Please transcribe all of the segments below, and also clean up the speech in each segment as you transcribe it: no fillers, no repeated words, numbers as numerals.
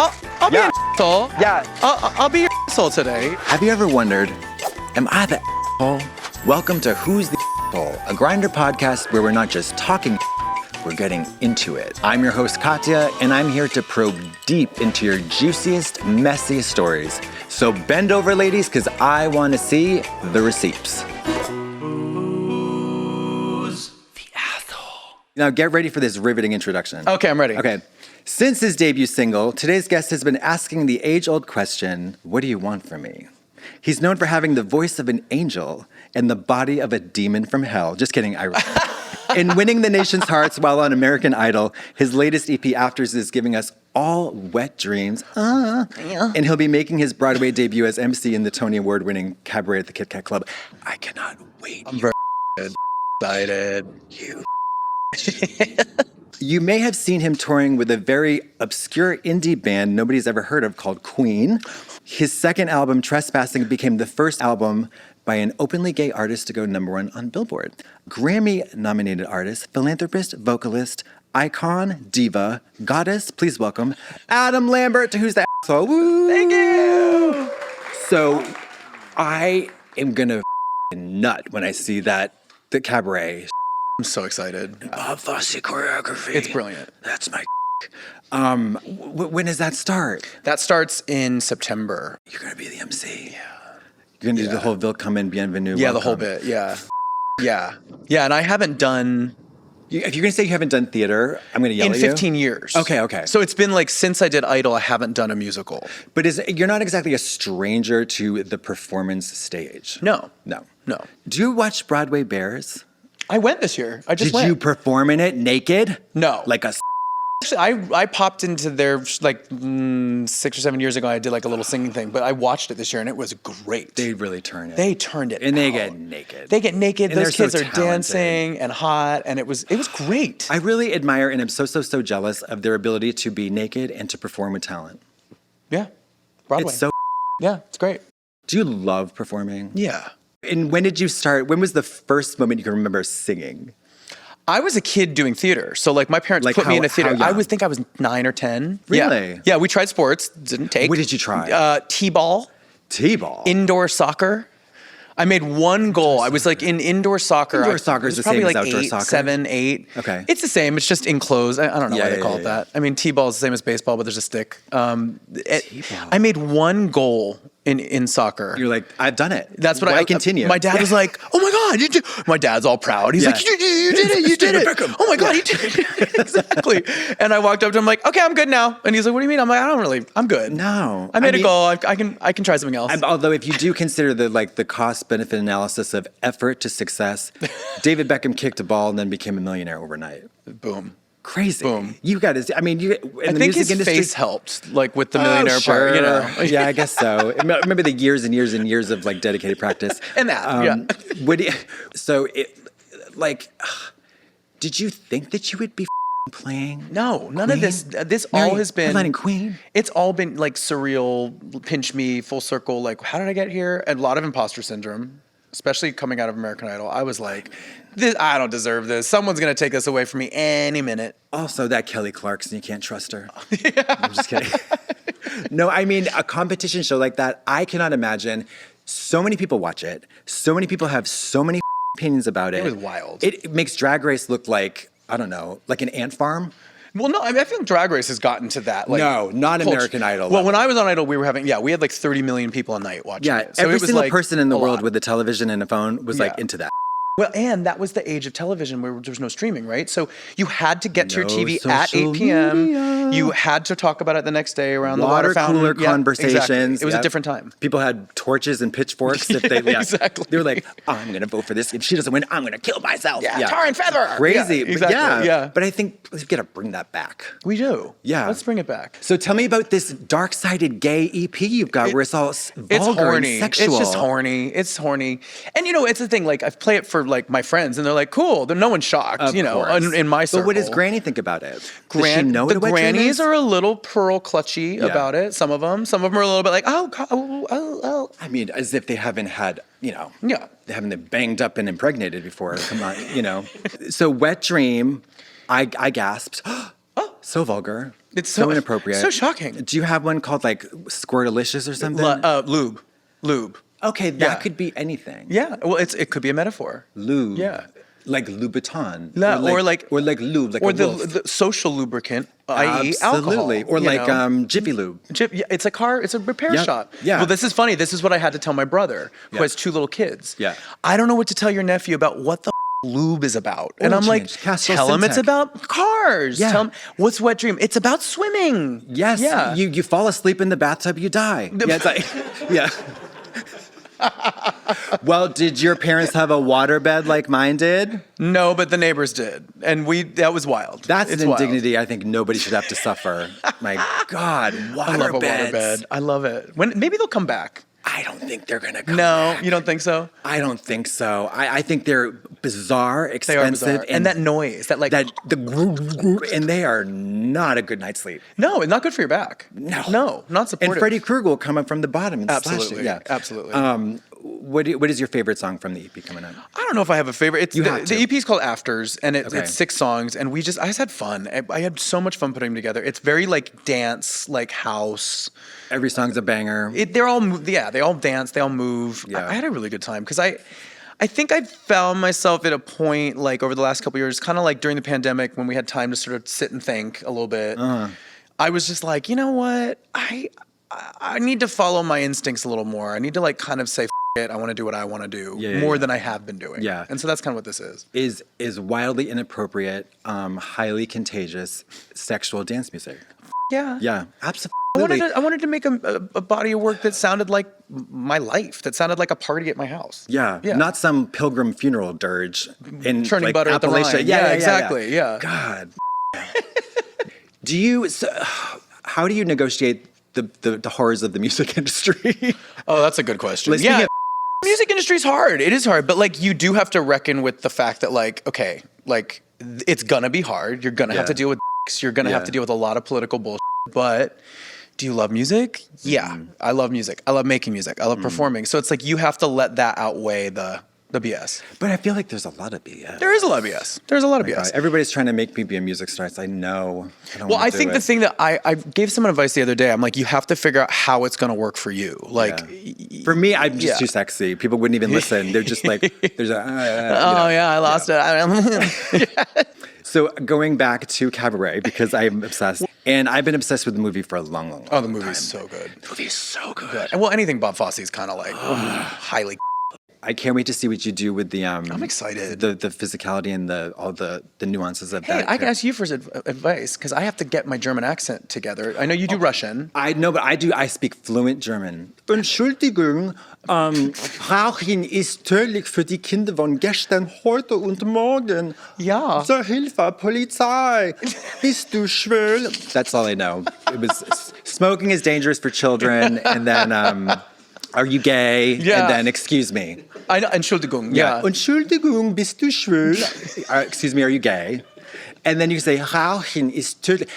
I'll be an asshole. Yeah. I'll be your asshole today. Have you ever wondered, am I the asshole? Welcome to Who's the Asshole, a Grindr podcast where we're not just talking, we're getting into it. I'm your host, Katya, and I'm here to probe deep into your juiciest, messiest stories. So bend over, ladies, because I want to see the receipts. Who's the asshole? Now get ready for this riveting introduction. Okay, I'm ready. Okay. Since his debut single, today's guest has been asking the age-old question, what do you want from me? He's known for having the voice of an angel and the body of a demon from hell. Just kidding, In winning the nation's hearts while on American Idol, his latest EP, Afters, is giving us all wet dreams. And he'll be making his Broadway debut as MC in the Tony Award-winning Cabaret at the Kit Kat Club. I cannot wait. I'm very excited. You may have seen him touring with a very obscure indie band nobody's ever heard of called Queen. His second album, Trespassing, became the first album by an openly gay artist to go #1 on Billboard. Grammy-nominated artist, philanthropist, vocalist, icon, diva, goddess, please welcome Adam Lambert to Who's the Asshole. Woo! Thank you. So I am gonna nut when I see the Cabaret. I'm so excited. Fussy choreography. It's brilliant. That's my when does that start? That starts in September. You're gonna be the MC. Yeah. You're gonna do the whole Willkommen, Bienvenue. Yeah, welcome. the whole bit. Yeah. Yeah, and I haven't done... If you're gonna say you haven't done theater, I'm gonna yell in at you. 15 years. Okay. So it's been like since I did Idol, I haven't done a musical. But you're not exactly a stranger to the performance stage. No. Do you watch Broadway Bears? I went this year. I just Did you perform in it naked? No. Like a... Actually, I popped into there like 6 or 7 years ago. I did like a little singing thing, but I watched it this year and it was great. They really turn it. They turned it And they out. get naked. They get naked. And Those they're kids so are talented. dancing and hot, and it was great. I really admire and am so jealous of their ability to be naked and to perform with talent. Yeah, Broadway. It's so... Yeah, it's great. Do you love performing? Yeah. And when did you start? When was the first moment you can remember singing? I was a kid doing theater, so like my parents put me in a theater. I would think I was 9 or 10. Really? Yeah, we tried sports, didn't take. What did you try? T-ball. T-ball? Indoor soccer. I made one goal. I was like in indoor soccer. Indoor soccer is the same as outdoor soccer? 7, 8. Okay. It's the same. It's just enclosed. I don't know why they call it Yeah. that. I mean, T-ball is the same as baseball, but there's a stick. T-ball. I made one goal in soccer. You're like, I've done it. That's what Why continue? My dad was like, "Oh my God, you did!" My dad's all proud. He's like, "You did it! You did it! Beckham. Oh my God, you did it!" Exactly. And I walked up to him like, "Okay, I'm good now." And he's like, "What do you mean?" I'm like, I'm good. No. I made a goal. I can try something else. Although if you do consider the cost-benefit analysis of effort to success, David Beckham kicked a ball and then became a millionaire overnight. Boom. Crazy. Boom. You got to, I mean, in I the think music his industry, face helped, like with the millionaire part, you know. Yeah, I guess so. Remember the years and years and years of like dedicated practice. And that, yeah. Did you think that you would be playing? No, none of this. This Mary, all has been headlining Queen. It's all been like surreal, pinch me, full circle. Like, how did I get here? And a lot of imposter syndrome, especially coming out of American Idol. I was like, I don't deserve this. Someone's gonna take this away from me any minute. Also, that Kelly Clarkson, you can't trust her. I'm just kidding. No, I mean, a competition show like that, I cannot imagine. So many people watch it. So many people have so many opinions about it. It was wild. It makes Drag Race look like, I don't know, like an ant farm. Well, no, I mean, I feel Drag Race has gotten to that. Like, No, not culture. American Idol Well, level. when I was on Idol, we had like 30 million people a night watching Yeah, it. So every it was single like person in the a world lot. with a television and a phone was like Yeah. into that. Well, and that was the age of television where there was no streaming, right? So you had to get to your No TV at social 8 p.m. media. You had to talk about it the next day around the Water water fountain. cooler Yeah, conversations. exactly. It was Yep. a different time. People had torches and pitchforks. If they, Exactly. They were like, I'm going to vote for this. If she doesn't win, I'm going to kill myself. Yeah, tar and feather. Crazy. Yeah, But exactly. Yeah. But I think we've got to bring that back. We do. Yeah. Let's bring it back. So tell me about this dark-sided gay EP you've got where it's all vulgar It's horny. and sexual. It's just horny. It's horny. And you know, it's the thing, like I play it for like my friends and they're like, cool. No one's shocked, Of you know, course. in my circle. But what does Granny think about it? Does she know the what a wet dream grannies is? are a little pearl clutchy about it. Some of them are a little bit like, oh. I mean, as if they haven't had, you know, Yeah. they haven't been banged up and impregnated before. Come on, you know. So Wet Dream, I gasped. So vulgar. It's so inappropriate. So shocking. Do you have one called like Squirtalicious or something? Lube. Okay, that could be anything. Yeah. Well, it could be a metaphor. Lube. Yeah. Like Louboutin. Or like lube, like or a wolf. the social lubricant, i.e. Absolutely. alcohol. Or like Jiffy Lube. Yeah, it's a repair shop. Yeah. Well, this is funny. This is what I had to tell my brother, who has 2 little kids. Yeah. I don't know what to tell your nephew about what the lube is about. And I'm like, tell him it's about cars. Yeah. Tell him, what's Wet Dream? It's about swimming. Yes. Yeah. You fall asleep in the bathtub, you die. Yeah, it's like, yeah. Well, did your parents have a waterbed like mine did? No, but the neighbors did. And that was wild. That's it's an wild. indignity I think nobody should have to suffer. My God, waterbeds. I love a waterbed. I love it. Maybe they'll come back. I don't think they're going to come No, back. you don't think so? I don't think so. I think they're bizarre, They are expensive. bizarre. And that noise, that like... and they are not a good night's sleep. No, it's not good for your back. No, not supportive. And Freddie Krueger will come up from the bottom and slash Absolutely. it. Yeah, Absolutely. What is your favorite song from the EP coming up? I don't know if I have a favorite. The EP is called Afters, and it's 6 songs, and I just had fun. I had so much fun putting them together. It's very like dance, like house. Every song's a banger. They all dance, they all move. Yeah. I had a really good time because I think I found myself at a point like over the last couple of years, kind of like during the pandemic when we had time to sort of sit and think a little bit. I was just like, you know what, I need to follow my instincts a little more. I need to like kind of say it. I want to do what I want to do more than I have been doing. Yeah. And so that's kind of what this is. Is wildly inappropriate, highly contagious sexual dance music. Yeah. Yeah, absolutely. I wanted to make a body of work that sounded like my life, that sounded like a party at my house. Yeah. Not some pilgrim funeral dirge in Churning like butter at the Appalachia. Rhine. Yeah, exactly. Yeah. God. How do you negotiate the horrors of the music industry? Oh, that's a good question. Like, yeah. Music industry is hard. It is hard, but like you do have to reckon with the fact that like, okay, like it's gonna be hard. You're gonna have to deal with you're gonna have to deal with a lot of political bullshit. But do you love music? Yeah, I love music. I love making music. I love performing. So it's like you have to let that outweigh the BS. But I feel like there's a lot of BS. There is a lot of BS. There's a lot of BS. God, everybody's trying to make me be a music star. I know. I think the thing that I gave someone advice the other day, I'm like, you have to figure out how it's going to work for you. Like, for me, I'm just too sexy. People wouldn't even listen. They're just like, there's a. I lost it. So going back to Cabaret, because I'm obsessed, and I've been obsessed with the movie for a long, long, long Oh, the movie's so good. The movie's so good. Well, anything Bob Fosse is kind of like highly. I can't wait to see what you do with the. I'm excited. The physicality and all the nuances of that. Hey, I can ask you for advice because I have to get my German accent together. I know you do Russian. I know, but I speak fluent German. Entschuldigung, Rauchen ist tödlich für die Kinder von gestern, heute und morgen. Ja. Zur Hilfe, Polizei. Bist du schwul? That's all I know. It was smoking is dangerous for children, and then are you gay? Yeah. And then excuse me. I know, Entschuldigung. Yeah. Entschuldigung, bist du schwul? Excuse me, are you gay? And then you say Rauchen ist tödlich.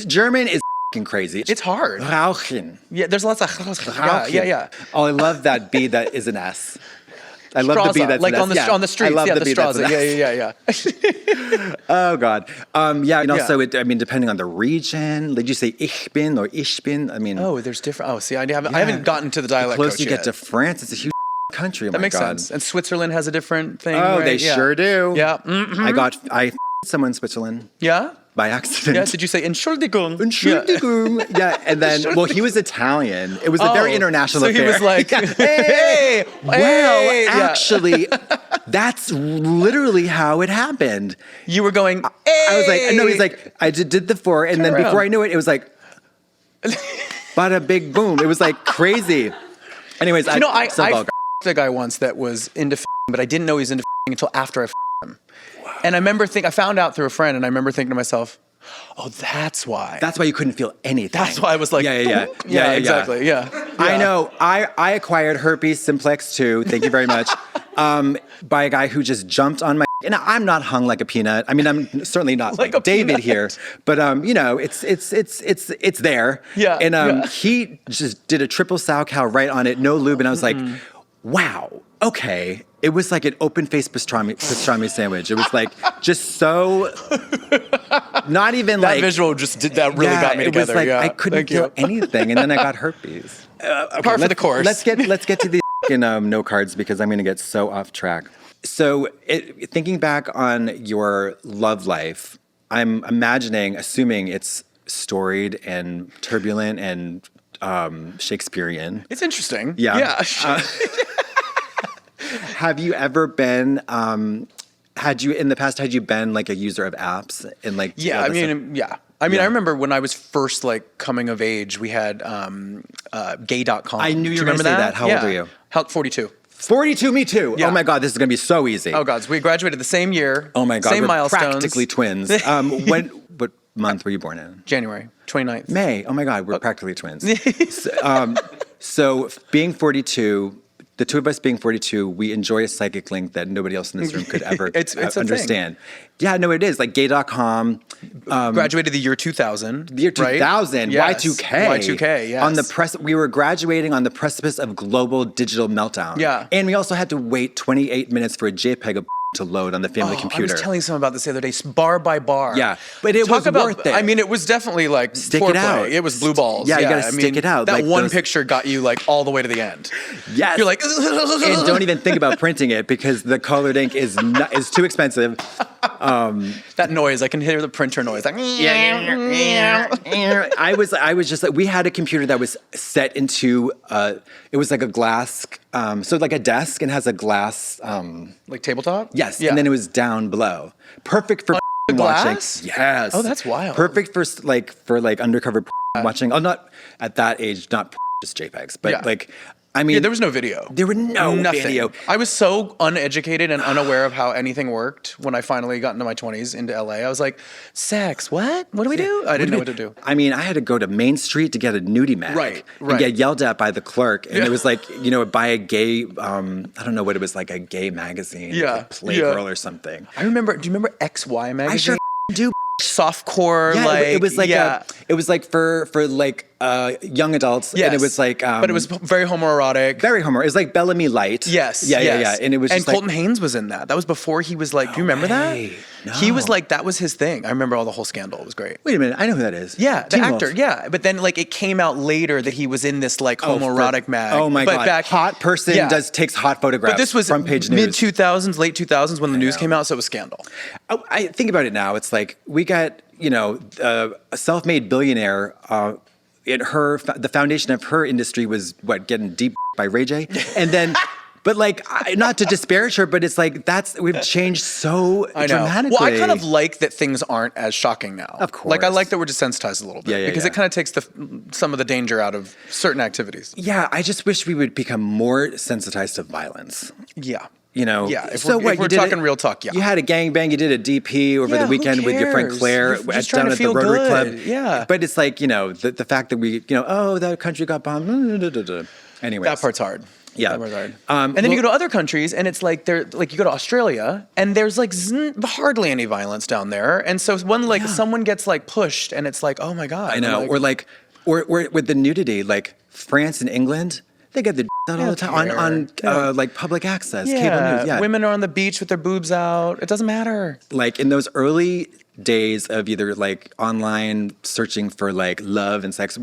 German is crazy. It's hard. Rauchen. Yeah, there's lots of Rauchen. yeah. Oh, I love that B that is an S. I love the B that's like an S. on the streets. I love the B Straße. that's an S. Oh God. And also, depending on the region, did you say ich bin or ich bin? I mean, oh, there's different. Oh, see, I haven't gotten to the dialect. The closer coach you yet. get to France, it's a huge country. Oh that my makes God. sense. And Switzerland has a different thing. Oh, right? they sure do. Yeah. Mm-hmm. I someone in Switzerland. Yeah. By accident. Yeah, did you say Entschuldigung? Entschuldigung. Yeah, and then, well, he was Italian. It was a very international affair. So he was like, hey, hey. Actually, that's literally how it happened. You were going, hey. I was like, no, he's like, I did the 4, and then before I knew it, it was like, bada big boom. It was like crazy. Anyways, I a guy once that was into but I didn't know he was into until after I him. And I remember I found out through a friend, and I remember thinking to myself, oh, that's why. That's why you couldn't feel anything. That's why I was like, yeah, exactly, yeah. I know. I acquired herpes simplex too. Thank you very much. By a guy who just jumped on my. And I'm not hung like a peanut. I mean, I'm certainly not like David here, but it's there. Yeah. And he just did a triple sow cow right on it, no lube, and I was like, wow. okay. It was like an open-faced pastrami sandwich. It was like just so, not even That like. visual just did that really got me it together. was like yeah. I couldn't Thank feel you. anything, and then I got herpes. Par for the course. Let's get to the no cards because I'm going to get so off track. So thinking back on your love life, I'm assuming it's storied and turbulent and Shakespearean. It's interesting. Yeah. Yeah. Have you ever been? Had you been like a user of apps and like? Yeah, I mean, I remember when I was first like coming of age, we had gay.com. I knew Do you were going to say that. How old are you? 42. 42, me too. Yeah. Oh my God, this is going to be so easy. Oh God, so we graduated the same year. Oh my God, same we're milestones. practically twins. What month were you born in? January 29th. May. Oh my God, we're practically twins. So being 42, the two of us being 42, we enjoy a psychic link that nobody else in this room could ever It's a understand. Yeah, no, it is. Like gay.com. Graduated the year 2000. The year 2000, right? Yes. Y2K. Y2K, yes. We were graduating on the precipice of global digital meltdown. Yeah. And we also had to wait 28 minutes for a JPEG of to load on the family computer. I was telling someone about this the other day, bar by bar. Yeah, but it was worth it. I mean, it was definitely like Stick foreplay. it out. It was blue balls. Yeah, you gotta stick it out. That like one those... picture got you like all the way to the end. Yes. You're like, and don't even think about printing it because the colored ink is too expensive. That noise, I can hear the printer noise. Like, I was just like, we had a computer that was set into, it was like a glass, so like a desk and has a glass. like tabletop? Yes, Yeah. and then it was down below. Perfect for watching. glass? Yes. Oh, that's wild. Perfect for undercover watching. Oh, not at that age, not just JPEGs, but Yeah. like, I mean, Yeah, there was no video. There were nothing. Video. I was so uneducated and unaware of how anything worked when I finally got into my 20s into LA. I was like, sex, what? What do we do? I didn't know what to do. I mean, I had to go to Main Street to get a nudie mag. Right. And get yelled at by the clerk. And it was like, buy a gay, I don't know what it was, like a gay magazine. Yeah. Like Playgirl or something. I remember, do you remember XY magazine? I sure do. Softcore, Yeah, like it was like it was like for like young adults, yes. and it was like but it was very homoerotic. very homo. It was like Bellamy Light. Yes, yeah, and it was and just Colton like, Haynes was in that. That was before he was like. Do you remember way. that? He was like that was his thing. I remember all the whole scandal. It was great. Wait a minute, I know who that is. Yeah, the Teen actor. Wolf. Yeah, but then like it came out later that he was in this like homoerotic mag. Oh my but God! Hot person takes hot photographs. But this was front page news. mid 2000s, late 2000s when the news came out, so it was scandal. Oh, I think about it now. It's like we got a self-made billionaire. The foundation of her industry was getting deep by Ray J, and then. But like, not to disparage her, but it's like we've changed so dramatically. Well, I kind of like that things aren't as shocking now. Of course. Like I like that we're desensitized a little bit because it kind of takes some of the danger out of certain activities. Yeah, I just wish we would become more sensitized to violence. Yeah. Yeah. If we're talking real talk, yeah. You had a gangbang, you did a DP over the weekend with your friend Claire down at the Rotary Club. Yeah. But it's like, the fact that we, that country got bombed. Anyways. That part's hard. Yeah. That part's hard. And then you go to other countries and it's like you go to Australia and there's like hardly any violence down there. And so when someone gets like pushed and it's like, oh my God. I know. Or with the nudity, like France and England, they get the out all the time on like public access, cable news. Yeah, women are on the beach with their boobs out. It doesn't matter. Like in those early days of either like online searching for like love and sex, do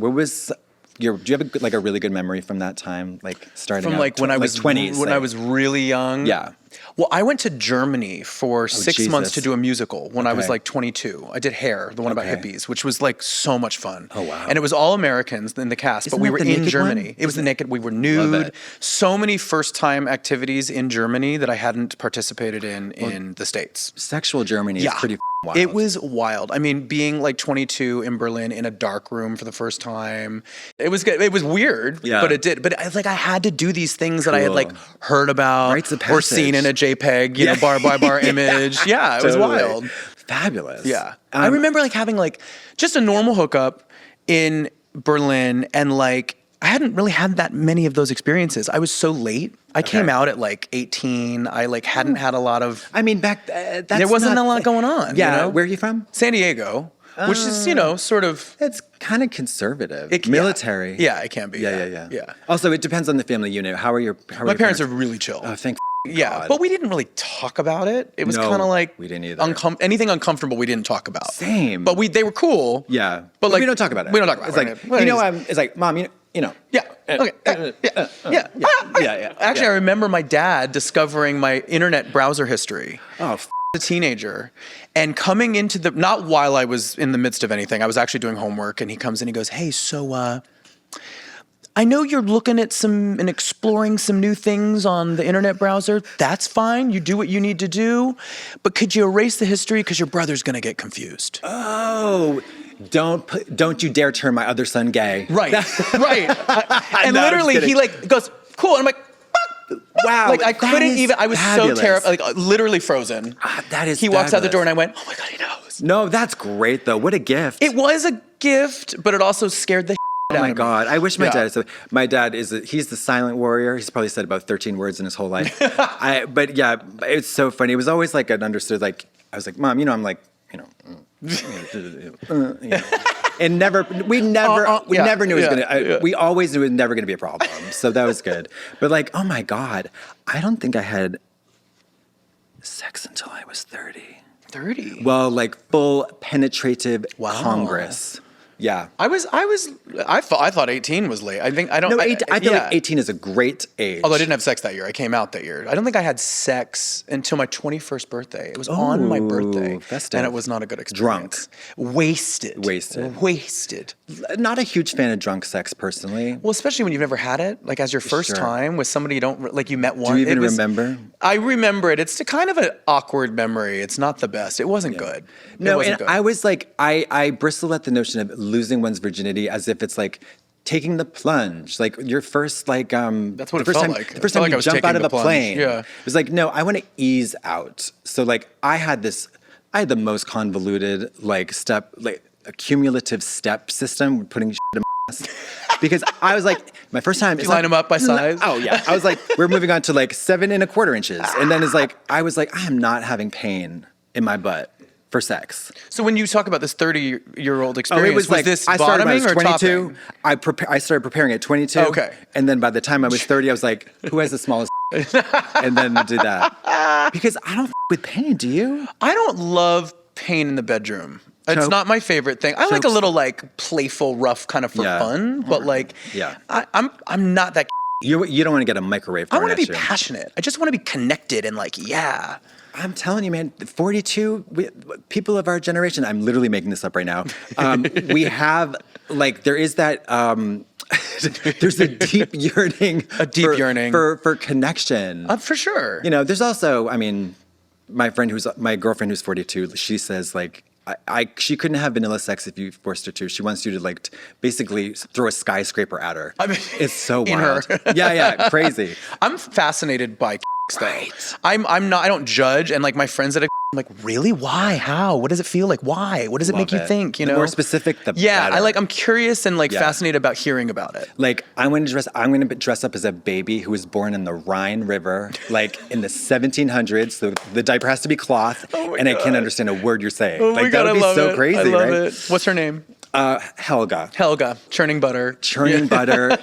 you have a really good memory from that time, like starting from like when I was 20s, when I was really young? Yeah. Well, I went to Germany for 6 months to do a musical when I was like 22. I did Hair, the one about hippies, which was like so much fun. Oh, wow. And it was all Americans in the cast, but we were in Germany. It was the naked, we were nude. So many first time activities in Germany that I hadn't participated in the States. Sexual Germany is pretty wild. It was wild. I mean, being like 22 in Berlin in a dark room for the first time, it was good. It was weird, but it did. But I had to do these things that I had like heard about or seen in a JPEG, bar by bar image. Yeah, it was wild. Fabulous. Yeah. I remember like having like just a normal hookup in Berlin and like I hadn't really had that many of those experiences. I was so late. I came out at like 18. I like hadn't had a lot of. I mean, there wasn't a lot going on. Yeah. Where are you from? San Diego, which is sort of. It's kind of conservative. It- Military. Yeah, it can be. Yeah. Also, it depends on the family unit. How are your My parents are really chill. Oh, thank yeah, God. but we didn't really talk about it. It was No, kind of like we didn't either. Anything uncomfortable we didn't talk about. Same. But they were cool. Yeah. But like we don't talk about it. We don't talk about it's it. It's like, Right. you know, it's like, Mom, you know. Yeah. Okay. Yeah. Actually, I remember my dad discovering my internet browser history. Oh, A teenager, and coming into not while I was in the midst of anything. I was actually doing homework, and he comes in. He goes, "Hey, so I know you're looking at some and exploring some new things on the internet browser. That's fine. You do what you need to do, but could you erase the history because your brother's gonna get confused." Oh, don't you dare turn my other son gay. Right. Right. And No, I'm literally, just he kidding. like goes, "Cool," and I'm like, Wow. like I that couldn't is even. I was fabulous. so terrified, like literally frozen. That is He walks out the fabulous. door, and I went, "Oh my God, he knows." No, that's great though. What a gift. It was a gift, but it also scared the Oh out my of me. God. I wish my Yeah. dad said, my dad he's the silent warrior. He's probably said about 13 words in his whole life. But yeah, it's so funny. It was always like an understood, like, I was like, Mom, I'm like, and we never knew it was gonna, we always knew it was never gonna be a problem. So that was good. But like, oh my God, I don't think I had sex until I was 30. 30. Well, like full penetrative Wow. Congress. Yeah. I thought 18 was late. I No, I feel like 18 is a great age. Although I didn't have sex that year. I came out that year. I don't think I had sex until my 21st birthday. It was on my birthday. Festive. And it was not a good experience. Drunk. Wasted. Not a huge fan of drunk sex personally. Well, especially when you've never had it, like as your first Sure. time with somebody you don't, like you met once. Do you even remember? I remember it. It's kind of an awkward memory. It's not the best. It wasn't good. No, it wasn't and good. I was like, I bristle at the notion of losing one's virginity as if it's like taking the plunge, like your first like That's what the it first felt time, like. the first It felt time like I you was jump taking out of the a plunge. plane. Yeah. It was like, no, I want to ease out. So like I had the most convoluted like a cumulative step system putting shit in my ass. Because I was like, my first time. You line them up by size? Oh yeah. I was like, we're moving on to like 7 1/4 inches, and then it's like, I was like, I am not having pain in my butt for sex. So when you talk about this 30-year-old Oh, experience, it was like this I started when I bottoming was or 22. topping? I started preparing at 22. Okay. And then by the time I was 30, I was like, who has the smallest? And then do that. Because I don't with pain. Do you? I don't love pain in the bedroom. It's Choke. not my favorite thing. I like a Chokes. little like playful, rough kind of for Yeah. fun, but like Yeah. I'm not that. You don't want to get a microwave. I want to thrown be at you. passionate. I just want to be connected and like yeah. I'm telling you, man, 42, people of our generation, I'm literally making this up right now. We have, like, there is that, there's a deep yearning. yearning. For connection. For sure. You know, there's also, I mean, my girlfriend who's 42, she says, like, she couldn't have vanilla sex if you forced her to. She wants you to like basically throw a skyscraper at her. I mean, it's so in wild. her. Yeah, crazy. I'm fascinated by though. Right. I'm not. I don't judge. And like my friends that I'm like, really? Why? How? What does it feel like? Why? What does it Love make you it. think? You The know, more specific, the yeah. better. I'm curious and like Yeah. fascinated about hearing about it. Like I'm going to dress up as a baby who was born in the Rhine River, like in the 1700s. So the diaper has to be cloth, and I can't understand a word you're saying. Oh like my that God, would be I love so it. crazy, I love right? it. What's her name? Helga. Helga, churning butter. Churning butter.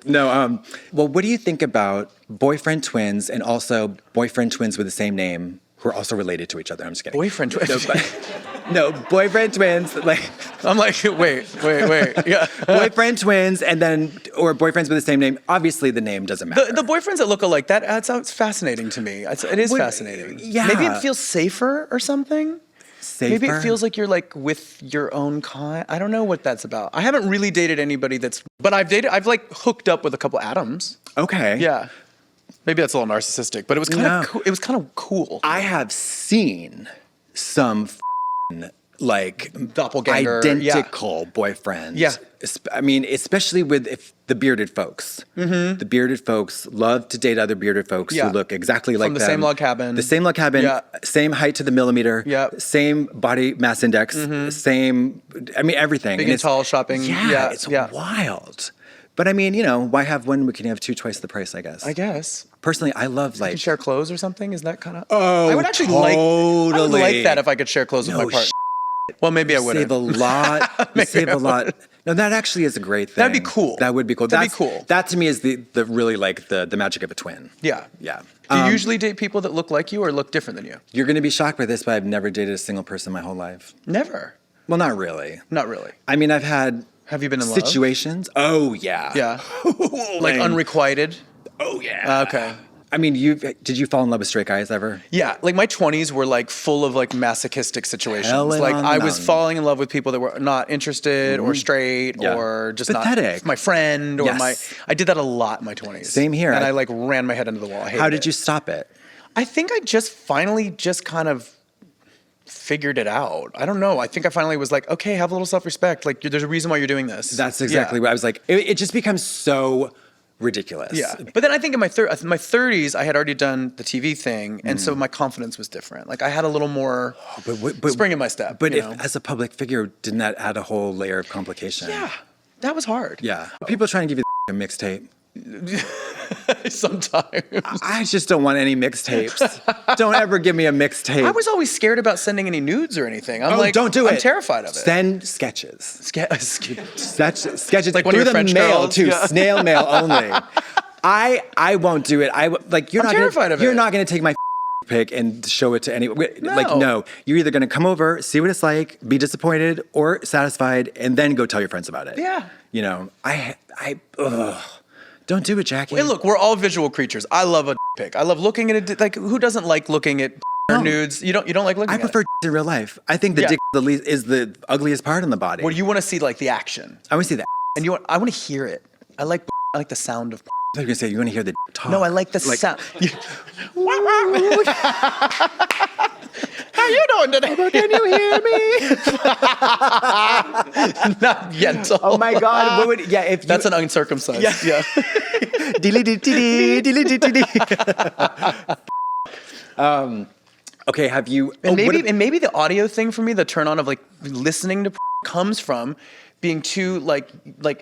No, well, what do you think about boyfriend twins and also boyfriend twins with the same name who are also related to each other? I'm just kidding. Boyfriend twins. No, boyfriend twins, like I'm like, wait. Yeah. boyfriend twins and then, or boyfriends with the same name. Obviously the name doesn't matter. The boyfriends that look alike, that sounds fascinating to me. It is fascinating. yeah. Maybe it feels safer or something. Safer? Maybe it feels like you're like with your own kind. I don't know what that's about. I haven't really dated anybody but I've like hooked up with a couple Adams. Okay. Yeah. Maybe that's a little narcissistic, but it was kind of cool. It was kind of cool. I have seen some like Doppelganger, identical boyfriends. Yeah. I mean, especially with the bearded folks. Mm-hmm. The bearded folks love to date other bearded folks who look exactly like them. From the same log cabin. The same log cabin, Yeah. same height to the millimeter, Yeah. same body mass index, same, I mean, everything. Big And and tall shopping. Yeah, it's wild. But I mean, you know, why have one? We can have two twice the price, I guess. I guess. Personally, I love You like can share clothes or something? Is that kind of... Oh, I would actually like totally. that if I could share clothes with my partner. Well, maybe I wouldn't. Save a lot. You save a lot. No, that actually is a great thing. That'd be cool. That would be cool. That'd be cool. That to me is the really like the magic of a twin. Yeah. Yeah. Do you usually date people that look like you or look different than you? You're going to be shocked by this, but I've never dated a single person my whole life. Never. Well, not really. Not really. I mean, I've had. Have you been in love? Situations? Oh, yeah. Yeah. Like unrequited? Oh, yeah. Okay. I mean, did you fall in love with straight guys ever? Yeah, like my 20s were like full of like masochistic situations. Hell Like on the I was mountain. falling in love with people that were not interested or straight Yeah. or just Pathetic. not my friend or Yes. I did that a lot in my 20s. Same here. And I like ran my head into the wall. I hated How did it. you stop it? I think I just finally just kind of figured it out. I don't know. I think I finally was like, okay, have a little self-respect. Like there's a reason why you're doing this. That's exactly Yeah. what I was like. It just becomes so ridiculous. Yeah, but then I think in my 30s, I had already done the TV thing, and so my confidence was different. Like I had a little more spring in my step. But you if, know? as a public figure, didn't that add a whole layer of complication? Yeah, that was hard. Yeah. People are trying to give you a mixtape. Sometimes. I just don't want any mixtapes. Don't ever give me a mixtape. I was always scared about sending any nudes or anything. I'm like, don't do it. I'm terrified of it. Send sketches. Sketches Like one of through your the French mail girls? too. Yeah. Snail mail only. I won't do it. You're I'm terrified of You're it. not gonna take my pic and show it to anyone. No. Like no, you're either gonna come over, see what it's like, be disappointed or satisfied, and then go tell your friends about it. Yeah. You know, ugh. Don't do it, Jackie. Hey, look, we're all visual creatures. I love a pic. I love looking at it. Like, who doesn't like looking at or nudes? You don't like looking I at prefer it? in real life. I think the Yeah. dick is the ugliest part on the body. Well, you want to see like the action, I want to see that. and I want to hear it. I like the sound of. I was gonna say you want to hear the talk. No, I like the sound. How you doing today? Can you hear me? Not Yentl. Oh my God! What would, yeah, if you, That's an uncircumcised. Yeah. Okay, have you? And maybe the audio thing for me, the turn on of like listening to comes from being too like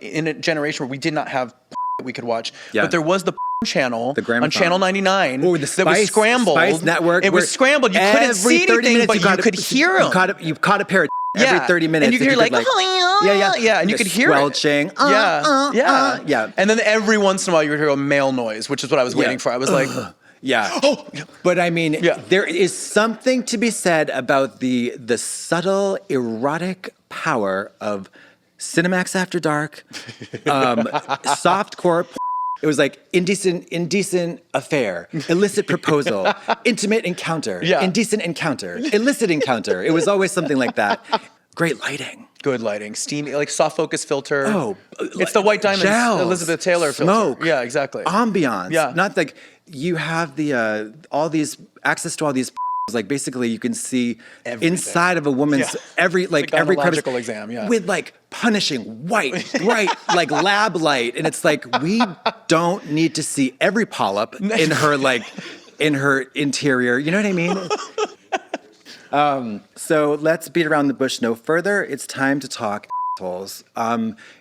in a generation where we did not have that we could watch, Yeah. but there was the channel gramophone. on Channel 99 Oh, the that was scrambled. Spice Network. It where was scrambled. You couldn't see every 30 anything, minutes but you could hear them. You caught a pair of every 30 minutes. And you could hear like, yeah, and you the could hear squelching. it. Yeah. yeah. And then every once in a while you would hear a male noise, which is what I was waiting for. I was like, Yeah. But I mean, Yeah. there is something to be said about the subtle erotic power of Cinemax After Dark, softcore. It was like indecent affair, illicit proposal, intimate encounter, Yeah. indecent encounter, illicit encounter. It was always something like that. Great lighting. good lighting, steamy, like soft focus filter. Oh, it's the White Diamonds, gels, Elizabeth Taylor smoke, filter. Yeah, exactly. Ambiance. Yeah. Not like you have the all these access to all these. Like basically, you can see Everything. inside of a woman's Yeah. every every crevice gynecological exam, yeah. with like punishing white, bright like lab light, and it's like we don't need to see every polyp in her in her interior. You know what I mean? So let's beat around the bush no further. It's time to talk assholes.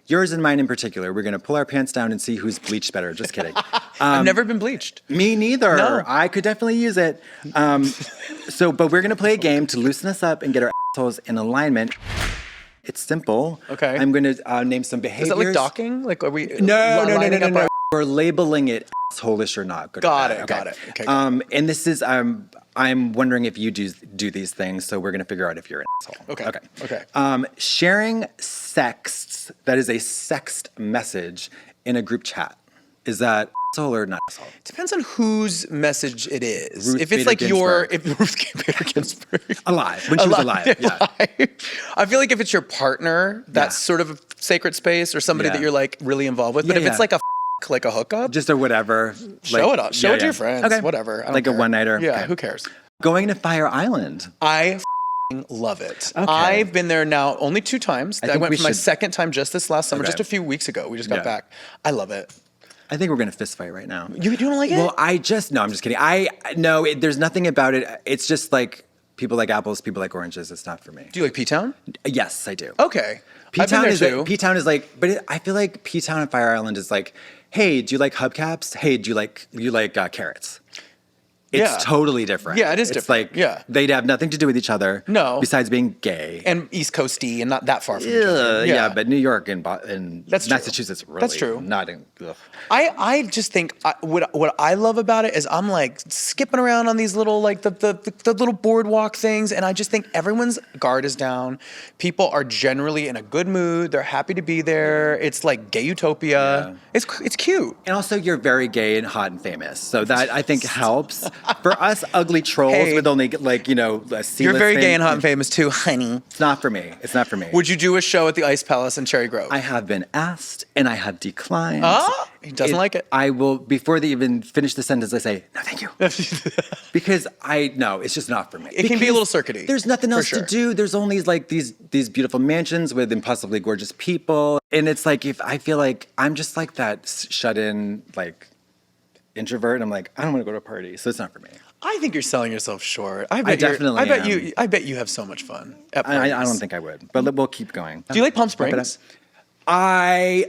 Yours and mine in particular. We're gonna pull our pants down and see who's bleached better. Just kidding. I've never been bleached. Me neither. No. I could definitely use it. But we're gonna play a game to loosen us up and get our assholes in alignment. It's simple. Okay. I'm gonna name some behaviors. Is that like docking? Like, are we? No. lining up our- We're labeling it asshole-ish or not. Good or Got bad. it, got it. Okay, And this is I'm wondering if you do these things, so we're gonna figure out if you're an asshole. Okay. Sharing sexts, that is a sext message in a group chat. Is that asshole or not asshole? Depends on whose message it is. Ruth if it's Bader like Ginsburg. if Ruth Bader Ginsburg. Alive. When she was alive. Yeah. I feel like if it's your partner, that's Yeah. sort of a sacred space, or somebody Yeah. that you're like really involved with. But Yeah, if it's yeah. like like a hookup, Just or whatever. show it up. Show it to your friends. Okay. Whatever. I don't Like a care. one-nighter. Yeah. Okay. Who cares? Going to Fire Island. I love it. Okay. I've been there now only 2 times. I think went we for my should- second time just this last summer, Okay. just a few weeks ago. We just got Yeah. back. I love it. I think we're gonna fist fight right now. You don't like it? Well, I'm just kidding. There's nothing about it. It's just like people like apples, people like oranges. It's not for me. Do you like P-Town? Yes, I do. Okay. I've been P-Town there is too. P-Town is like, but I feel like P-Town and Fire Island is like, hey, do you like hubcaps? Hey, do you like carrots? It's totally different. Yeah, it is it's different. Like, yeah. They'd have nothing to do with each other. No. Besides being gay. And East Coasty and not that far from each other. Yeah, but New York and That's Massachusetts really That's true. Not in, ugh. I just think what I love about it is I'm like skipping around on these little like the little boardwalk things, and I just think everyone's guard is down. People are generally in a good mood. They're happy to be there. It's like gay utopia. Yeah. It's cute. And also you're very gay and hot and famous, so that I think helps. For us ugly trolls with only like a C-list You're very thing, gay and hot and famous too, honey. It's not for me. It's not for me. Would you do a show at the Ice Palace in Cherry Grove? I have been asked and I have declined. He doesn't like it. I will, before they even finish the sentence, I say, no, thank you. Because it's just not for me. It can be a little circuity. There's nothing else to do. There's only like these beautiful mansions with impossibly gorgeous people. And it's like, if I feel like I'm just like that shut in, like introvert, and I'm like, I don't want to go to a party. So it's not for me. I think you're selling yourself short. I bet you have so much fun at parties. I don't think I would, but we'll keep going. Do you like Palm Springs? I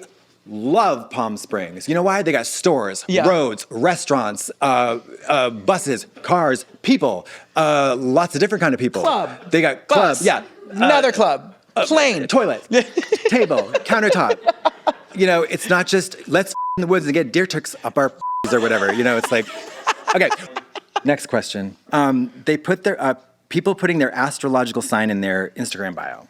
love Palm Springs. You know why? They got stores, roads, restaurants, buses, cars, people, lots of different kind of people. Club. They got clubs. Yeah. Another club. Plane. Toilet. Table. Countertop. It's not just let's in the woods and get deer ticks up our or whatever. It's like, okay. Next question. They put their people putting their astrological sign in their Instagram bio.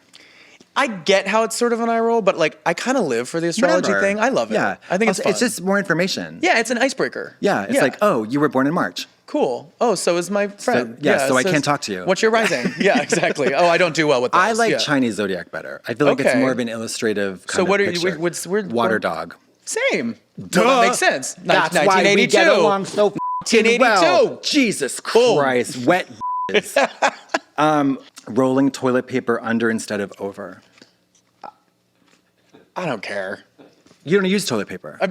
I get how it's sort of an eye roll, but like I kind of live for the astrology thing. I love it. Yeah. I think it's fun. It's just more information. Yeah, it's an icebreaker. Yeah, it's like, oh, you were born in March. Cool. Oh, so is my friend. So I can't talk to you. What's your rising? Yeah, exactly. Oh, I don't do well with those. I like Chinese zodiac better. I feel like it's more of an illustrative kind of picture. What's Water dog. Same. Duh. Well, that makes sense. That's why we get along so 1982. Well. Jesus Christ. Wet rolling toilet paper under instead of over. I don't care. You don't use toilet paper. I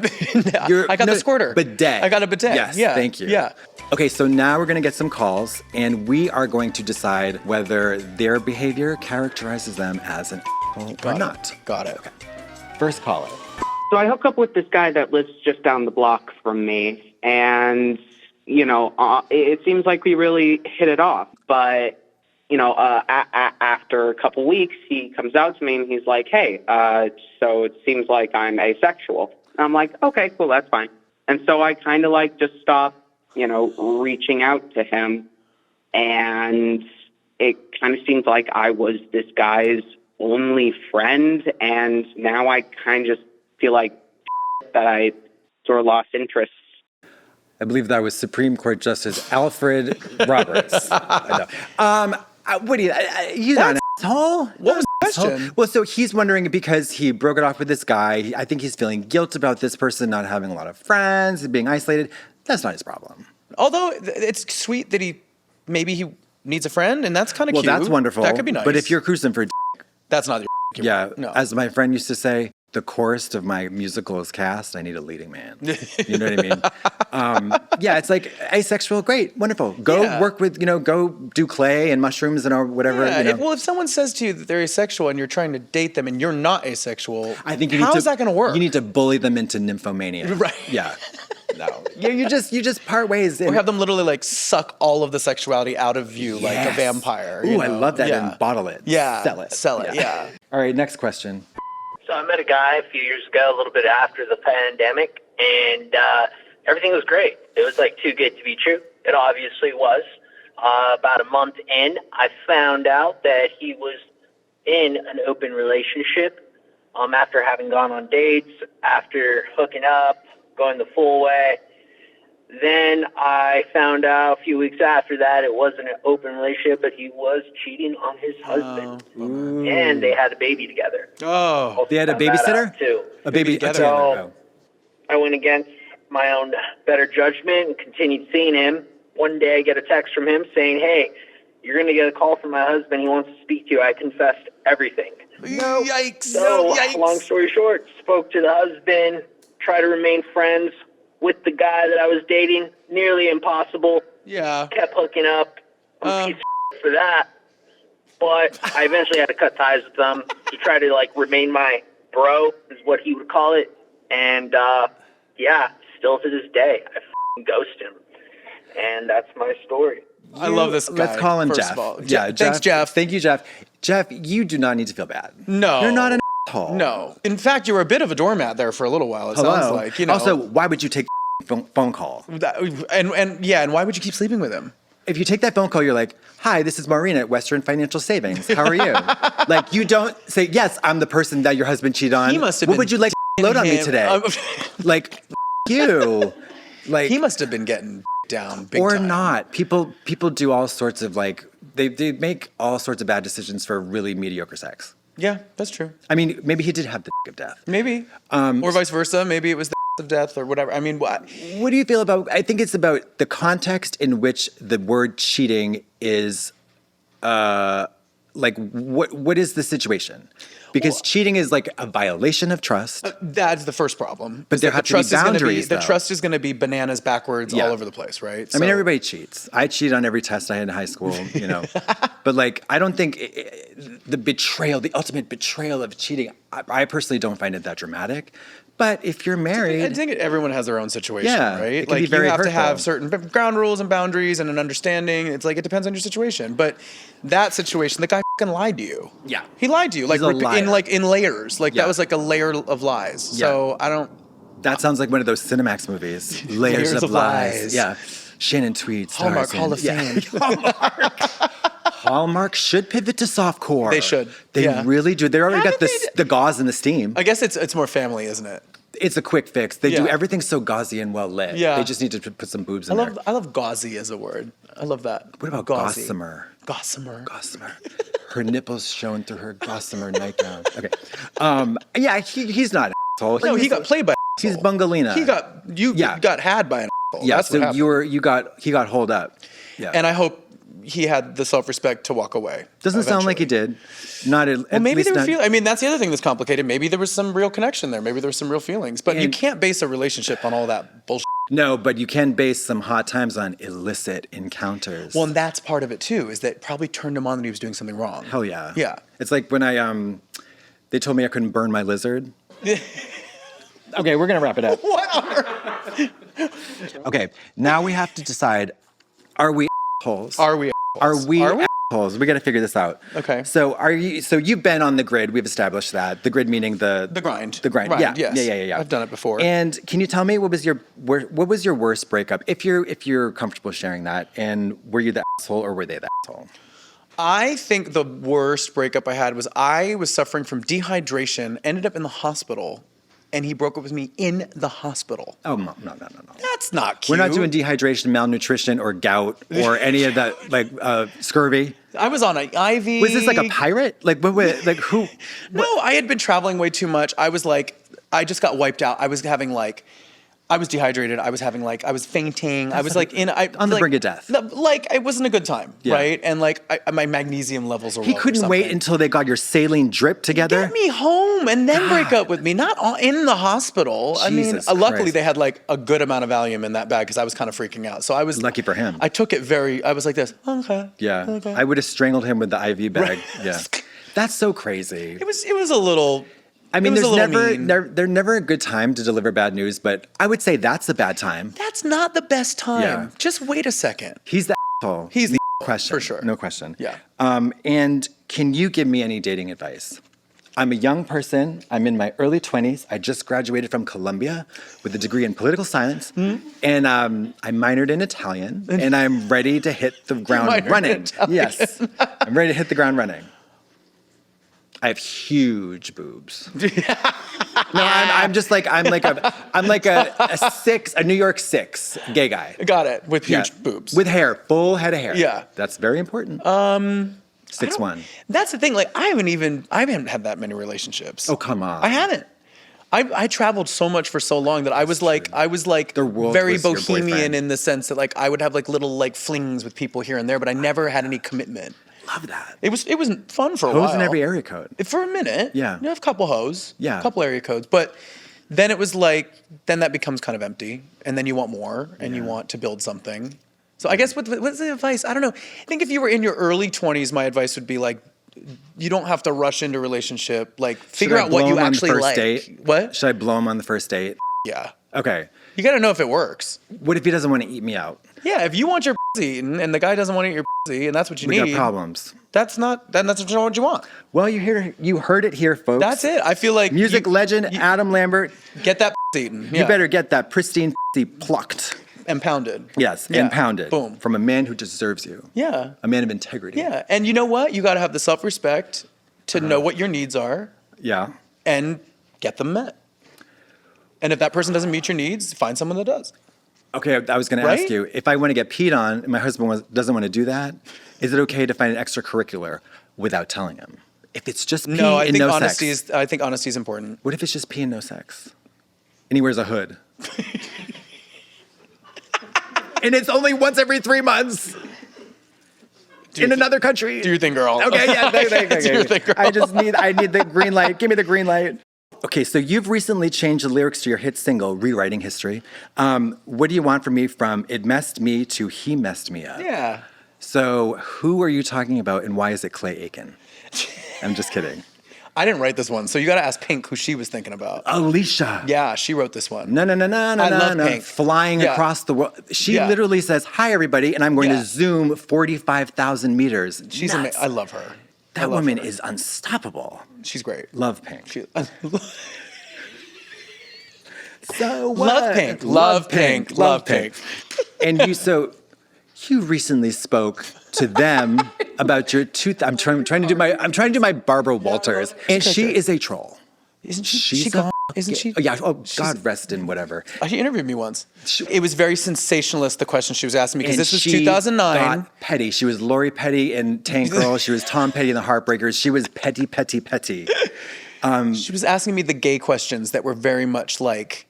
got the squirter. Bidet. I got a bidet. Yes, yeah. Thank you. Yeah. Okay, so now we're going to get some calls, and we are going to decide whether their behavior characterizes them as an or not. Got it. Okay. First caller. So I hook up with this guy that lives just down the block from me, and, it seems like we really hit it off. But, after a couple weeks, he comes out to me and he's like, hey, so it seems like I'm asexual. And I'm like, okay, cool, that's fine. And so I kind of like just stopped, reaching out to him. And it kind of seems like I was this guy's only friend. And now I kind of just feel like that I sort of lost interest. I believe that was Supreme Court Justice Alfred Roberts. I know. What do you're not an asshole? What was the question? Well, so he's wondering because he broke it off with this guy. I think he's feeling guilt about this person not having a lot of friends, being isolated. That's not his problem. Although it's sweet that he needs a friend, and that's kind of cute. Well, that's wonderful. That could be nice. But if you're cruising for that's not your yeah. No. As my friend used to say, the chorus of my musical is cast. I need a leading man. You know what I mean? It's like asexual. Great, wonderful. Go work with go do clay and mushrooms and whatever. Yeah. If someone says to you that they're asexual and you're trying to date them and you're not asexual, I think how is that going to work? You need to bully them into nymphomania. Right. Yeah. No. You just part ways. Or have them literally like suck all of the sexuality out of you like a vampire. Ooh, I love that. And bottle it. Yeah. Sell it. Yeah. All right. Next question. So I met a guy a few years ago, a little bit after the pandemic, and everything was great. It was like too good to be true. It obviously was. About a month in, I found out that he was in an open relationship after having gone on dates, after hooking up, going the full way. Then I found out a few weeks after that it wasn't an open relationship, but he was cheating on his husband. And they had a baby together. Oh. They had a babysitter? Too. A baby together. So I went against my own better judgment and continued seeing him. One day I get a text from him saying, hey, you're going to get a call from my husband. He wants to speak to you. I confessed everything. No. Yikes. So, long story short, spoke to the husband, try to remain friends with the guy that I was dating. Nearly impossible. Yeah. Kept hooking up. I'm a piece of for that. But I eventually had to cut ties with them. He tried to, remain my bro, is what he would call it. And, still to this day, I ghost him. And that's my story. I love this guy. Let's call him first Jeff. of all. Yeah, Thanks, Jeff. Thank you, Jeff. Jeff, you do not need to feel bad. No. You're not an asshole. No. In fact, you were a bit of a doormat there for a little while. It sounds like, you know. Also, why would you take phone call? And why would you keep sleeping with him? If you take that phone call, you're like, hi, this is Maureen at Western Financial Savings. How are you? Like, you don't say, yes, I'm the person that your husband cheated on. He must have What been would you like to load on me today? Like, you. Like, He must have been getting down big or time. not. People do all sorts of like, they make all sorts of bad decisions for really mediocre sex. Yeah, that's true. I mean, maybe he did have the of death. Maybe. Or vice versa. Maybe it was the of death or whatever. I mean, what? What do you feel about, I think it's about the context in which the word cheating is, like, what is the situation? Because cheating is like a violation of trust. That's the first problem. But is there that have to be boundaries, The though. trust is going to be bananas backwards Yeah. all over the place, right? I mean, So- everybody cheats. I cheated on every test I had in high school, you know. But like, I don't think the betrayal, the ultimate betrayal of cheating, I personally don't find it that dramatic. But if you're married, I think everyone has their own situation, Yeah, right? it can Like be very you have to have hurtful. certain ground rules and boundaries and an understanding. It's like it depends on your situation. But that situation, the guy fucking lied to you. Yeah. he lied to you, like He's a liar. in layers. Like Yeah. that was like a layer of lies. So I don't. that sounds like one of those Cinemax movies. Layers of lies. Yeah. Shannon Tweed stars Hallmark in- Hall of yeah. Fame. Hallmark should pivot to softcore. They should, They yeah. really do. They already got Haven't the gauze and the steam. I guess it's more family, isn't it? It's a quick fix. They do Yeah. everything so gauzy and well lit. Yeah. They just need to put some boobs I in there. love gauzy as a word. I love that. What about gauzy? gossamer? Gossamer. Gossamer. Her nipples showing through her gossamer nightgown. Okay. Yeah, he's not an asshole. No, he got played by. An He's asshole. Bungalina. You Yeah. got had by an asshole. Yeah, That's what so happened. he got holed up. Yeah. And I hope he had the self-respect to walk away. Doesn't sound like he eventually. did. Not at, Well, maybe least they were not- feeling. I mean, that's the other thing that's complicated. Maybe there was some real connection there. Maybe there were some real feelings. But you And- can't base a relationship on all that bullshit. No, but you can base some hot times on illicit encounters. Well, and that's part of it too. Is that probably turned him on that he was doing something wrong. Hell yeah. Yeah. It's like when they told me I couldn't burn my lizard. Okay, we're gonna wrap it up. What on earth? Okay, now we have to decide: are we assholes? Are we? Are we Are we? assholes? We got to figure this out. Okay. So are you? So you've been on the grid. We've established that the grid meaning the grind. The grind. Grind, Yeah. yes. Yeah. I've done it before. And can you tell me what was your worst breakup? If you're comfortable sharing that, and were you the asshole or were they the asshole? I think the worst breakup I had was I was suffering from dehydration, ended up in the hospital, and he broke up with me in the hospital. Oh no. That's not cute. We're not doing dehydration, malnutrition, or gout, or any of that like scurvy. I was on an IV. Was this like a pirate? Like what? Like who? No, I had been traveling way too much. I was like, I just got wiped out. I was having like, I was dehydrated. I was having like, I was fainting. I was like on the brink of death. Like it wasn't a good time, Yeah. right? And like my magnesium levels were. He low or couldn't wait something. until they got your saline drip together. Get me home and then break up with me, not in the hospital. Jesus I mean, luckily Christ. they had like a good amount of Valium in that bag because I was kind of freaking out. So I was Lucky for him. I took it I was like this. Okay. Yeah, Okay. I would have strangled him with the IV bag. Yeah, that's so crazy. It was a little. I mean, it was there's a little mean. there's never a good time to deliver bad news, but I would say that's a bad time. That's not the best time. Yeah. Just wait a second. He's the asshole. He's the no question for sure. No question. Yeah. And can you give me any dating advice? I'm a young person. I'm in my early 20s. I just graduated from Columbia with a degree in political science, and I minored in Italian, and I'm ready to hit the ground minored in running. Italian. Yes, I'm ready to hit the ground running. I have huge boobs. No, I'm like a New York 6 gay guy. Got it with huge Yeah. boobs. With hair, full head of hair. Yeah. That's very important. 6'1". That's the thing. Like I haven't had that many relationships. Oh, come on. I haven't. I traveled so much for so long that I was like Their world very was your bohemian boyfriend. in the sense that like I would have like little like flings with people here and there, but I never had any commitment. Love that. It was fun for a while. Hoes in every area code. For a minute. Yeah. You have a couple hoes. Yeah. A couple area codes. But then it was like, then that becomes kind of empty. And then you want more and you want to build something. So I guess what's the advice? I don't know. I think if you were in your early 20s, my advice would be like, you don't have to rush into a relationship. Like figure Should I out what blow you him on the actually first like. date? What? Should I blow him on the first date? Yeah. Okay. You got to know if it works. What if he doesn't want to eat me out? Yeah, if you want your pussy eaten and the guy doesn't want to eat your pussy and that's what you We need. got problems. That's what you want. Well, you heard it here, folks. That's it. I feel like Music legend Adam Lambert. get that pussy eaten. You better get that pristine pussy plucked. And pounded. Yes, Yeah. and pounded. Boom. From a man who deserves you. Yeah. A man of integrity. Yeah. And you know what? You got to have the self-respect to know what your needs are Yeah. and get them met. And if that person doesn't meet your needs, find someone that does. Okay, I was going to Right? ask you, if I want to get peed on and my husband doesn't want to do that, is it okay to find an extracurricular without telling him? If it's just pee No, I and think no honesty sex. I think honesty is important. What if it's just pee and no sex? And he wears a hood. And it's only once every 3 months in another country. Do your thing, girl. Okay, yeah, Do your thing, girl. I need the green light. Give me the green light. Okay, so you've recently changed the lyrics to your hit single, Rewriting History. What do you want from me from It Messed Me to He Messed Me Up? Yeah. So who are you talking about and why is it Clay Aiken? I'm just kidding. I didn't write this one, so you got to ask Pink who she was thinking about. Alicia. Yeah, she wrote this one. No. I love Pink. Flying Yeah. across the world. She Yeah. literally says, hi, everybody, and I'm going Yeah. to zoom 45,000 meters. She's Nuts. amazing. I love her. I That love woman her. is unstoppable. She's great. Love Pink. She, So what? love Pink. Love Pink. Love Pink. And you recently spoke to them about your I'm trying to do my Barbara Walters, and she is a troll. Isn't she? She's She gone? Isn't she? Oh, yeah. Oh, God rest in whatever. She interviewed me once. It was very sensationalist, the question she was asking me, because And this was she 2009. got petty. She was Lori Petty in Tank Girl. She was Tom Petty in The Heartbreakers. She was petty. She was asking me the gay questions that were very much like,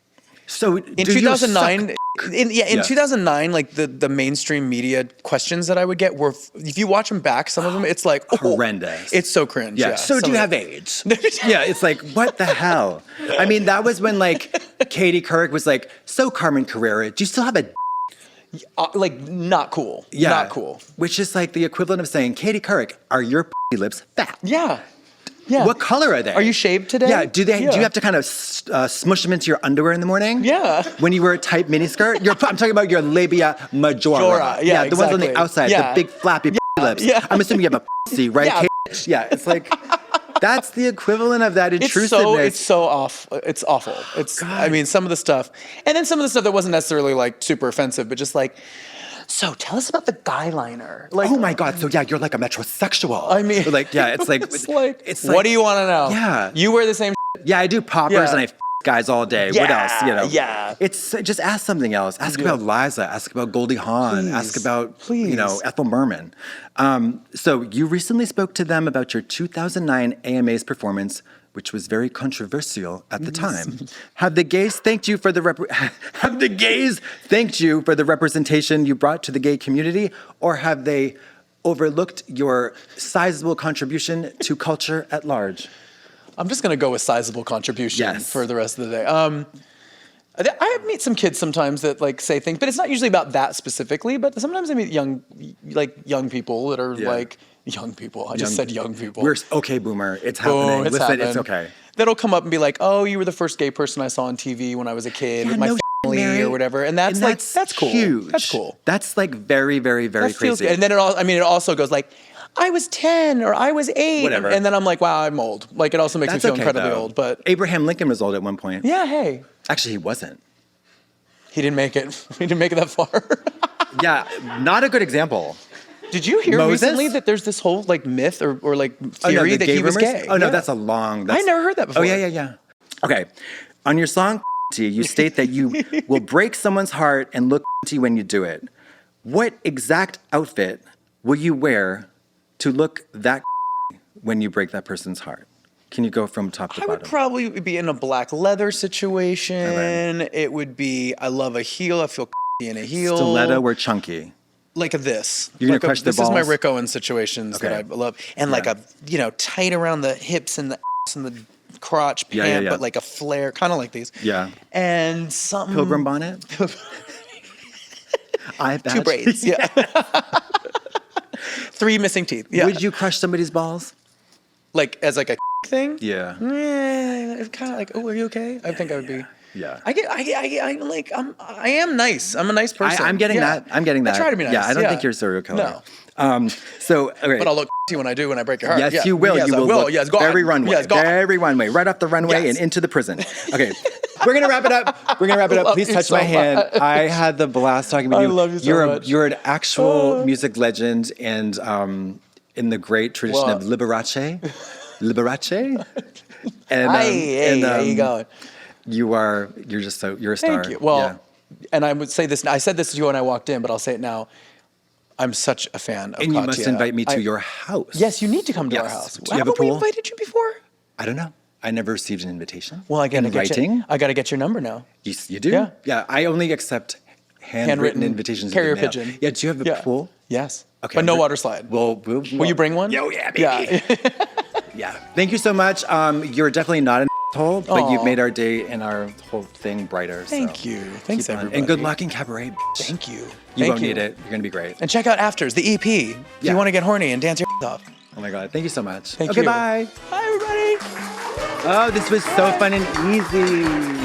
So in 2009, in 2009, like the mainstream media questions that I would get were, if you watch them back, some of them, it's like Horrendous. It's so cringe. Yeah. Yeah. So Some do you of have it. AIDS? Yeah. It's like, what the hell? I mean, that was when like Katie Couric was like, so Carmen Carrera, do you still have a Like not cool. Yeah. Not cool. Which is like the equivalent of saying, Katie Couric, are your lips fat? Yeah. Yeah. What color are they? Are you shaved today? Yeah. Do you have to kind of smush them into your underwear in the morning? Yeah. When you wear a tight miniskirt? I'm talking about your labia majora. Majora, yeah, The ones on the exactly. outside, Yeah. the big flappy lips. yeah. I'm assuming you have a pussy, right? Yeah. Kate? Yeah. It's like, that's the equivalent of that intrusiveness. It's so off. It's awful. I mean, some of the stuff, and then some of the stuff that wasn't necessarily like super offensive, but just like, so tell us about the guy liner. Like, Oh my God! So yeah, you're like a metrosexual. I mean, like yeah, it's like it's like, what do you want to know? Yeah. You wear the same. Yeah, I do poppers Yeah. and I guys all day. What Yeah, else? You know. yeah. It's just ask something else. Ask about Liza. Ask about Goldie Hawn. Ask about Please. Ethel Merman. So you recently spoke to them about your 2009 AMA's performance, which was very controversial at the time. Have the gays thanked you for the representation you brought to the gay community, or have they overlooked your sizable contribution to culture at large? I'm just gonna go with sizable contribution Yes. for the rest of the day. I meet some kids sometimes that like say things, but it's not usually about that specifically. But sometimes I meet young people that are like young people. I just said young people. We're okay, boomer. It's happening. It's Listen, it's happened. okay. That'll come up and be like, "Oh, you were the first gay person I saw on TV when I was a kid with my family Mary. or whatever," and that's cool. Huge. That's cool. That's like very, very, very That feels crazy. good. And then it also goes like, I was 10 or I was 8. Whatever. And then I'm like, wow, I'm old. Like it also makes That's me feel okay, incredibly though. old. But Abraham Lincoln was old at one point. yeah, hey, Actually, he wasn't. he didn't make it. He didn't make it that far. Yeah, not a good example. Did you hear Moses? recently that there's this whole like myth or like theory the that gay he was rumors? gay? Oh no, Yeah. that's a long. I never heard that before. Oh yeah. Okay, on your song, you state that you will break someone's heart and look when you do it. What exact outfit will you wear to look that when you break that person's heart? Can you go from top to I bottom? would probably be in a black leather situation. It would be, I love a heel. I feel in a heel. Stiletto or chunky? Like a this. You're gonna Like crush the This is my balls? Rick Owens situations that I Okay. love. And like a, tight around the hips and the ass and the crotch Yeah, pant, yeah. but like a flare, kind of like these. Yeah. And something. Pilgrim bonnet? Eye patch? 2 braids. Yeah. 3 missing teeth. Yeah. Would you crush somebody's balls? Like as like a thing? Yeah. Yeah. It's kind of like, oh, are you okay? I think I would be. Yeah. I am nice. I'm a nice person. I'm getting Yeah. that. I'm getting that. I try to be nice. Yeah, I don't think you're a serial killer. No. So, okay. But I'll look when I do when I break your heart. Yes, Yeah. you will. Yes, You I will. Look Yes, go very on. runway. Yes, go on. Very runway. Right off the runway Yes. and into the prison. Okay. We're gonna wrap it up. We're gonna wrap it up. love Please you touch so my hand. much. I had the blast talking with I you. love you so much. You're an actual music legend, and in the great tradition of Liberace. And how you going? you're just you're a star. Thank you. Well, Yeah. and I would say this. I said this to you when I walked in, but I'll say it now. I'm such a fan of And you Katya. must invite me to your house. Yes, you need to come to our Yes. house. Do you have a Haven't we pool? invited you before? I don't know. I never received an invitation. Well, I gotta in get writing. I gotta get your number now. You do? Yeah. Yeah. I only accept handwritten invitations. carrier in the mail. pigeon. Yeah. Do you have a pool? Yes. Okay, But no we're- water slide. Will you bring one? Oh yeah, baby. Yeah. Yeah. Thank you so much. You're definitely not an asshole, but you've Aw. made our day and our whole thing brighter. Thank you. Thanks, keep on. everybody. And good luck in cabaret. bitch. Thank you. You Thank won't need it. You're gonna be great. And check out Afters, the EP. If Yeah. you want to get horny and dance your off. Oh my god. Thank you so much. Thank okay, you. bye. Bye, everybody. Oh, this was so fun and easy.